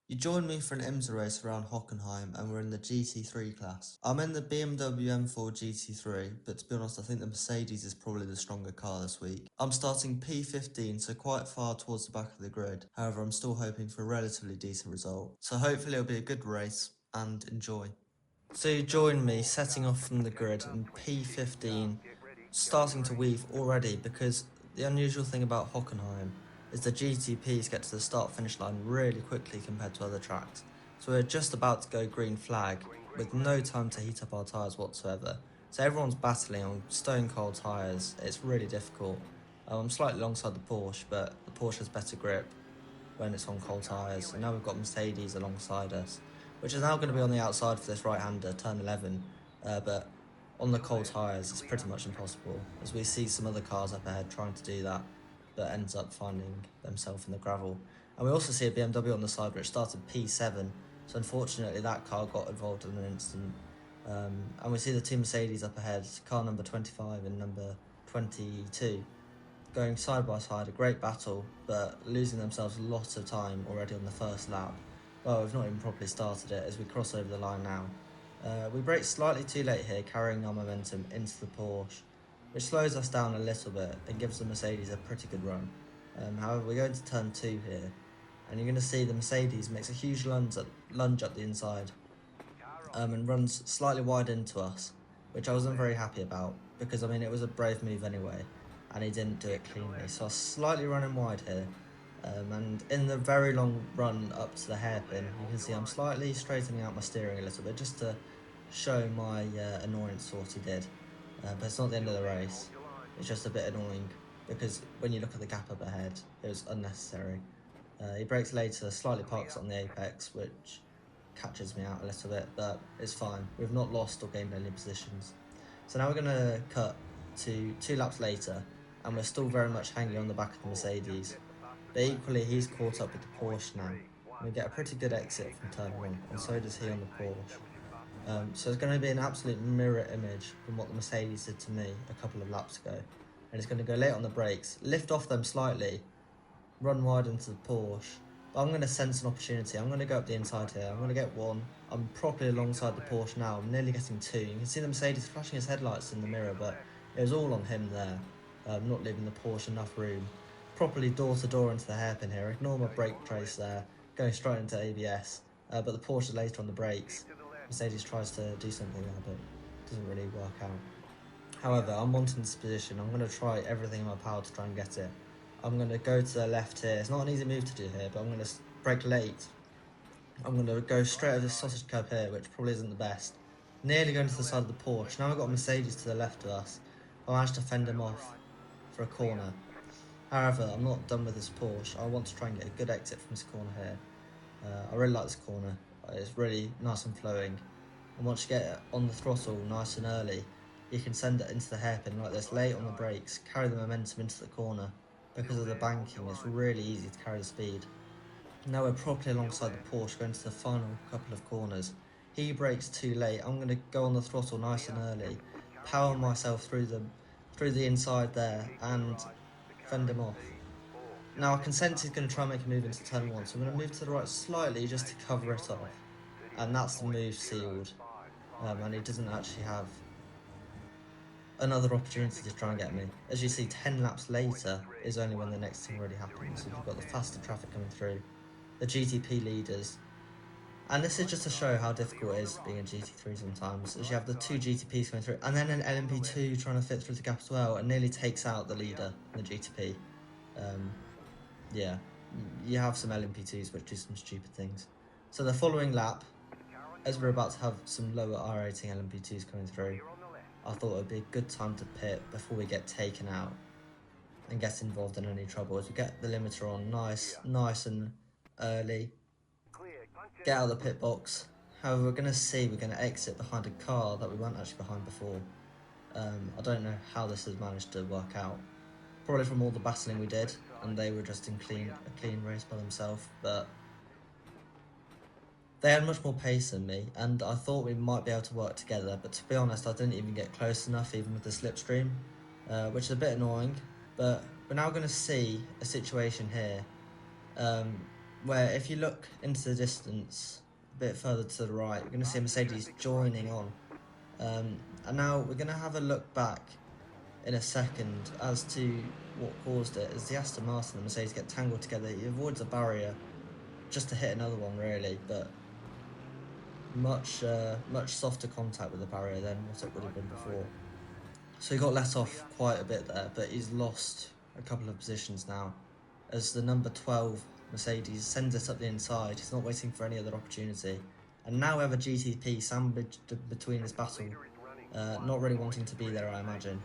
You joined me for an IMSA race around Hockenheim and we're in the GT3 class. I'm in the BMW M4 GT3, but to be honest I think the Mercedes is probably the stronger car this week. I'm starting P15, so quite far towards the back of the grid. However, I'm still hoping for a relatively decent result. So hopefully it'll be a good race and enjoy. So you join me setting off from the grid in P15, starting to weave already because the unusual thing about Hockenheim is the GTPs get to the start finish line really quickly compared to other tracks. So we're just about to go green flag with no time to heat up our tyres whatsoever. So everyone's battling on stone cold tyres. It's really difficult. I'm slightly alongside the Porsche, but the Porsche has better grip when it's on cold tyres. And now we've got Mercedes alongside us, which is now going to be on the outside for this right-hander, turn 11. But on the cold tyres, it's pretty much impossible, as we see some other cars up ahead trying to do that, but ends up finding themselves in the gravel. And we also see a BMW on the side which started P7, so unfortunately that car got involved in an incident. And we see the two Mercedes up ahead, car number 25 and number 22, going side by side, a great battle, but losing themselves lots of time already on the first lap. Well, we've not even properly started it as we cross over the line now. We brake slightly too late here, carrying our momentum into the Porsche, which slows us down a little bit and gives the Mercedes a pretty good run. However, we go into turn 2 here, and you're going to see the Mercedes makes a huge lunge up the inside and runs slightly wide into us, which I wasn't very happy about because, I mean, it was a brave move anyway, and he didn't do it cleanly. So I was slightly running wide here. And in the very long run up to the hairpin, you can see I'm slightly straightening out my steering a little bit just to show my annoyance to what he did. But it's not the end of the race. It's just a bit annoying because when you look at the gap up ahead, it was unnecessary. He brakes later, slightly parks on the apex, which catches me out a little bit, but it's fine. We've not lost or gained any positions. So now we're going to cut to 2 laps later, and we're still very much hanging on the back of the Mercedes. But equally, he's caught up with the Porsche now. We get a pretty good exit from turn 1, and so does he on the Porsche. So it's going to be an absolute mirror image from what the Mercedes did to me a couple of laps ago. And it's going to go late on the brakes, lift off them slightly, run wide into the Porsche. But I'm going to sense an opportunity. I'm going to go up the inside here. I'm going to get one. I'm properly alongside the Porsche now. I'm nearly getting 2. You can see the Mercedes flashing his headlights in the mirror, but it was all on him there. Not leaving the Porsche enough room. Properly door to door into the hairpin here. Ignore my brake trace there. Going straight into ABS. But the Porsche is later on the brakes. Mercedes tries to do something there, but doesn't really work out. However, I'm wanting this position. I'm going to try everything in my power to try and get it. I'm going to go to the left here. It's not an easy move to do here, but I'm going to brake late. I'm going to go straight over this sausage curb here, which probably isn't the best. Nearly going to the side of the Porsche. Now we've got a Mercedes to the left of us. I managed to fend him off for a corner. However, I'm not done with this Porsche. I want to try and get a good exit from this corner here. I really like this corner. It's really nice and flowing. And once you get it on the throttle nice and early, you can send it into the hairpin like this, late on the brakes, carry the momentum into the corner. Because of the banking, it's really easy to carry the speed. Now we're properly alongside the Porsche, going to the final couple of corners. He brakes too late. I'm going to go on the throttle nice and early, power myself through the inside there, and fend him off. Now I can sense he's going to try and make a move into turn 1, so I'm going to move to the right slightly just to cover it off. And that's the move sealed. And he doesn't actually have another opportunity to try and get me. As you see, 10 laps later is only when the next thing really happens. So we've got the faster traffic coming through, the GTP leaders. And this is just to show how difficult it is being a GT3 sometimes, as you have the 2 GTPs coming through, and then an LMP2 trying to fit through the gap as well, and nearly takes out the leader in the GTP. Yeah, you have some LMP2s which do some stupid things. So the following lap, as we're about to have some lower iRacing LMP2s coming through, I thought it would be a good time to pit before we get taken out and get involved in any trouble. As we get the limiter on nice and early, get out of the pit box. However, we're going to exit behind a car that we weren't actually behind before. I don't know how this has managed to work out. Probably from all the battling we did, and they were just in a clean race by themselves, but they had much more pace than me, and I thought we might be able to work together, but to be honest, I didn't even get close enough, even with the slipstream, which is a bit annoying. But we're now going to see a situation here where if you look into the distance a bit further to the right, you're going to see Mercedes joining on. And now we're going to have a look back in a second as to what caused it. As the Aston Martin and Mercedes get tangled together, he avoids a barrier just to hit another one really, but much softer contact with the barrier than what it would have been before. So he got let off quite a bit there, but he's lost a couple of positions now as the number 12 Mercedes sends it up the inside. He's not waiting for any other opportunity. And now we have a GTP sandwiched between this battle, not really wanting to be there, I imagine,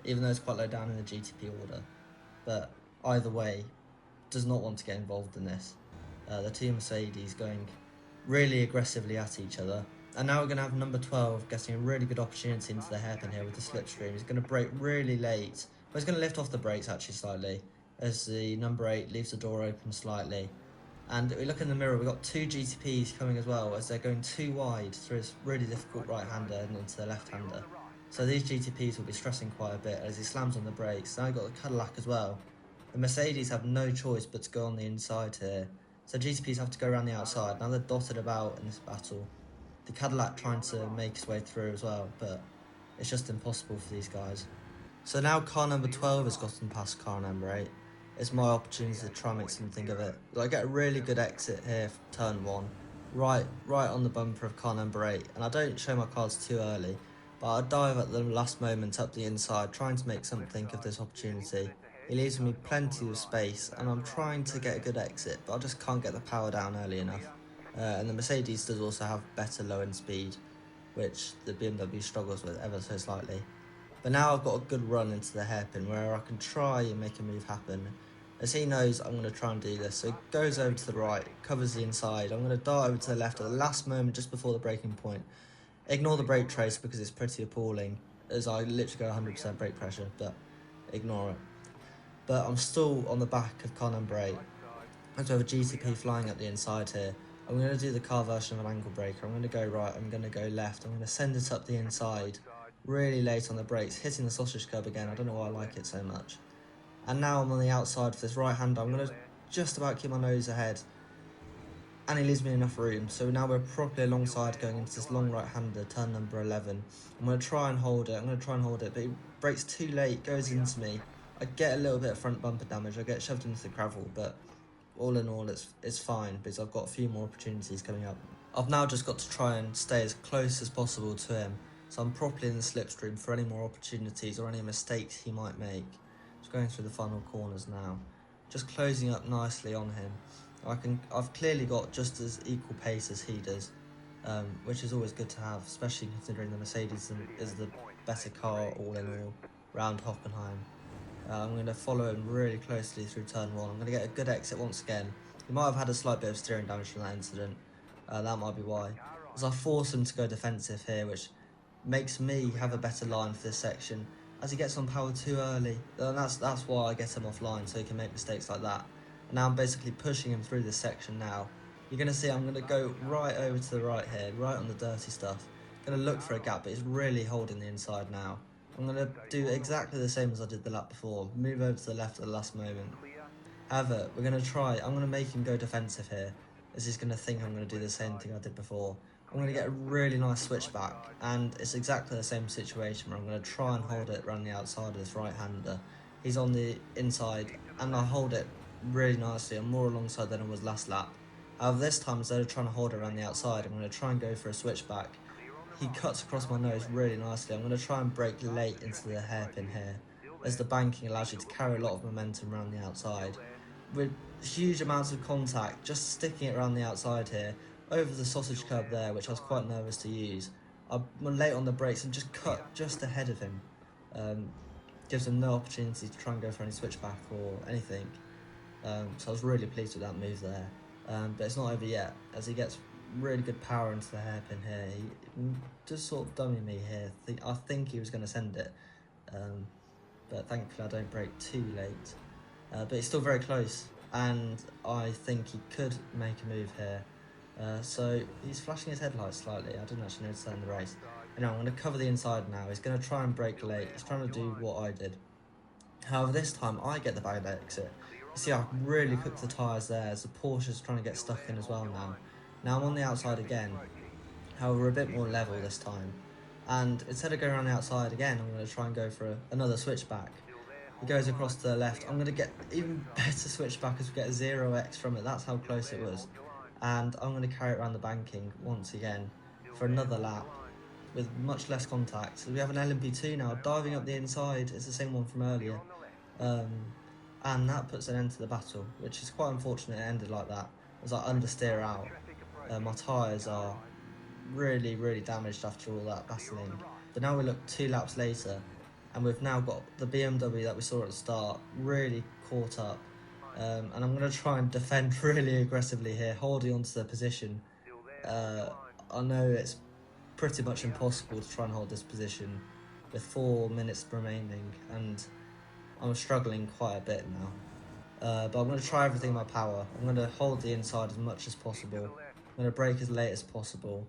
even though it's quite low down in the GTP order. But either way, does not want to get involved in this. The two Mercedes going really aggressively at each other. And now we're going to have number 12 getting a really good opportunity into the hairpin here with the slipstream. He's going to brake really late. Well, he's going to lift off the brakes actually slightly as the number 8 leaves the door open slightly. And we look in the mirror, we've got two GTPs coming as well as they're going too wide through this really difficult right-hander and into the left-hander. So these GTPs will be stressing quite a bit as he slams on the brakes. Now you've got the Cadillac as well. The Mercedes have no choice but to go on the inside here. So GTPs have to go around the outside. Now they're dotted about in this battle. The Cadillac trying to make his way through as well, but it's just impossible for these guys. So now car number 12 has gotten past car number 8. It's my opportunity to try and make something of it. I get a really good exit here from turn 1, right on the bumper of car number 8, and I don't show my cards too early, but I dive at the last moment up the inside, trying to make something of this opportunity. He leaves me plenty of space, and I'm trying to get a good exit, but I just can't get the power down early enough. And the Mercedes does also have better low-end speed, which the BMW struggles with ever so slightly. But now I've got a good run into the hairpin where I can try and make a move happen. As he knows I'm going to try and do this, so he goes over to the right, covers the inside. I'm going to dart over to the left at the last moment just before the braking point. Ignore the brake trace because it's pretty appalling, as I literally go 100% brake pressure, but ignore it. But I'm still on the back of car number 8. I have a GTP flying up the inside here. I'm going to do the car version of an angle breaker. I'm going to go right, I'm going to go left. I'm going to send it up the inside, really late on the brakes, hitting the sausage curb again. I don't know why I like it so much. And now I'm on the outside for this right hander. I'm going to just about keep my nose ahead. And he leaves me enough room. So now we're properly alongside going into this long right hander, turn number 11. I'm going to try and hold it. But he brakes too late, goes into me. I get a little bit of front bumper damage. I get shoved into the gravel, but all in all, it's fine because I've got a few more opportunities coming up. I've now just got to try and stay as close as possible to him, so I'm properly in the slipstream for any more opportunities or any mistakes he might make. Just going through the final corners now, just closing up nicely on him. I've clearly got just as equal pace as he does, which is always good to have, especially considering the Mercedes is the better car all in all round Hockenheim. I'm going to follow him really closely through turn 1. I'm going to get a good exit once again. He might have had a slight bit of steering damage from that incident. That might be why. As I force him to go defensive here, which makes me have a better line for this section. As he gets on power too early, and that's why I get him offline, so he can make mistakes like that. And now I'm basically pushing him through this section now. You're going to see I'm going to go right over to the right here, right on the dirty stuff. Going to look for a gap, but he's really holding the inside now. I'm going to do exactly the same as I did the lap before, move over to the left at the last moment. However, I'm going to make him go defensive here, as he's going to think I'm going to do the same thing I did before. I'm going to get a really nice switchback, and it's exactly the same situation where I'm going to try and hold it around the outside of this right-hander. He's on the inside, and I hold it really nicely. I'm more alongside than I was last lap. However, this time, instead of trying to hold it around the outside, I'm going to try and go for a switchback. He cuts across my nose really nicely. I'm going to try and brake late into the hairpin here, as the banking allows you to carry a lot of momentum around the outside. With huge amounts of contact, just sticking it around the outside here, over the sausage curb there, which I was quite nervous to use. I'm late on the brakes and just cut just ahead of him. Gives him no opportunity to try and go for any switchback or anything. So I was really pleased with that move there. But it's not over yet, as he gets really good power into the hairpin here. He just sort of dummy me here. I think he was going to send it, but thankfully I don't brake too late. But he's still very close, and I think he could make a move here. So he's flashing his headlights slightly. I didn't actually notice that in the race. Anyway, I'm going to cover the inside now. He's going to try and brake late. He's trying to do what I did. However, this time I get the bad exit. See, I really cooked the tyres there as the Porsche's trying to get stuck in as well now. Now I'm on the outside again, however a bit more level this time. And instead of going around the outside again, I'm going to try and go for another switchback. He goes across to the left. I'm going to get even better switchback as we get a 0x from it. That's how close it was. And I'm going to carry it around the banking once again for another lap with much less contact. So we have an LMP2 now diving up the inside. It's the same one from earlier. And that puts an end to the battle, which is quite unfortunate it ended like that, as I understeer out. My tyres are really, really damaged after all that battling. But now we look 2 laps later, and we've now got the BMW that we saw at the start really caught up. And I'm going to try and defend really aggressively here, holding onto the position. I know it's pretty much impossible to try and hold this position with 4 minutes remaining, and I'm struggling quite a bit now. But I'm going to try everything in my power. I'm going to hold the inside as much as possible. I'm going to brake as late as possible.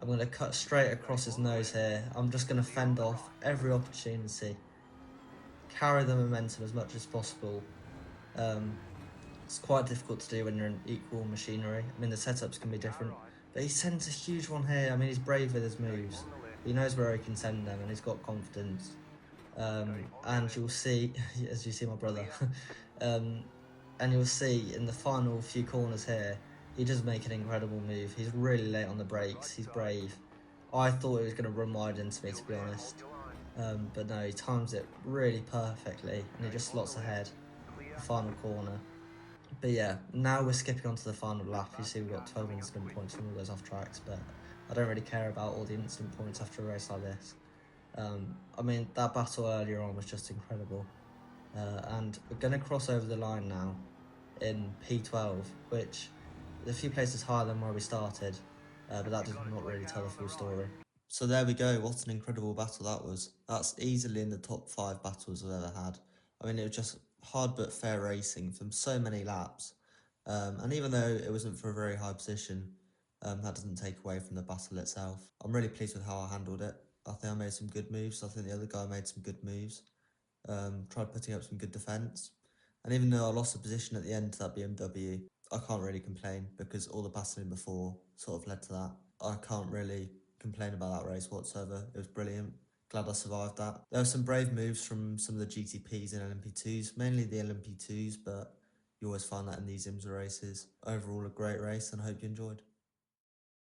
I'm going to cut straight across his nose here. I'm just going to fend off every opportunity. Carry the momentum as much as possible. It's quite difficult to do when you're in equal machinery. I mean, the setups can be different. But he sends a huge one here. I mean, he's brave with his moves. He knows where he can send them and he's got confidence. And you'll see, as you see my brother, and you'll see in the final few corners here, he does make an incredible move. He's really late on the brakes, he's brave. I thought he was going to run wide into me, to be honest. But no, he times it really perfectly and he just slots ahead, the final corner. But yeah, now we're skipping on to the final lap. You see we've got 12 incident points from all those off tracks, but I don't really care about all the incident points after a race like this. I mean, that battle earlier on was just incredible. And we're going to cross over the line now in P12, which is a few places higher than where we started, but that does not really tell the full story. So there we go, what an incredible battle that was. That's easily in the top 5 battles I've ever had. I mean, it was just hard but fair racing from so many laps. And even though it wasn't for a very high position, that doesn't take away from the battle itself. I'm really pleased with how I handled it. I think I made some good moves. I think the other guy made some good moves. Tried putting up some good defence. And even though I lost the position at the end to that BMW, I can't really complain because all the battling before sort of led to that. I can't really complain about that race whatsoever. It was brilliant. Glad I survived that. There were some brave moves from some of the GTPs and LMP2s, mainly the LMP2s, but you always find that in these IMSA races. Overall, a great race and I hope you enjoyed.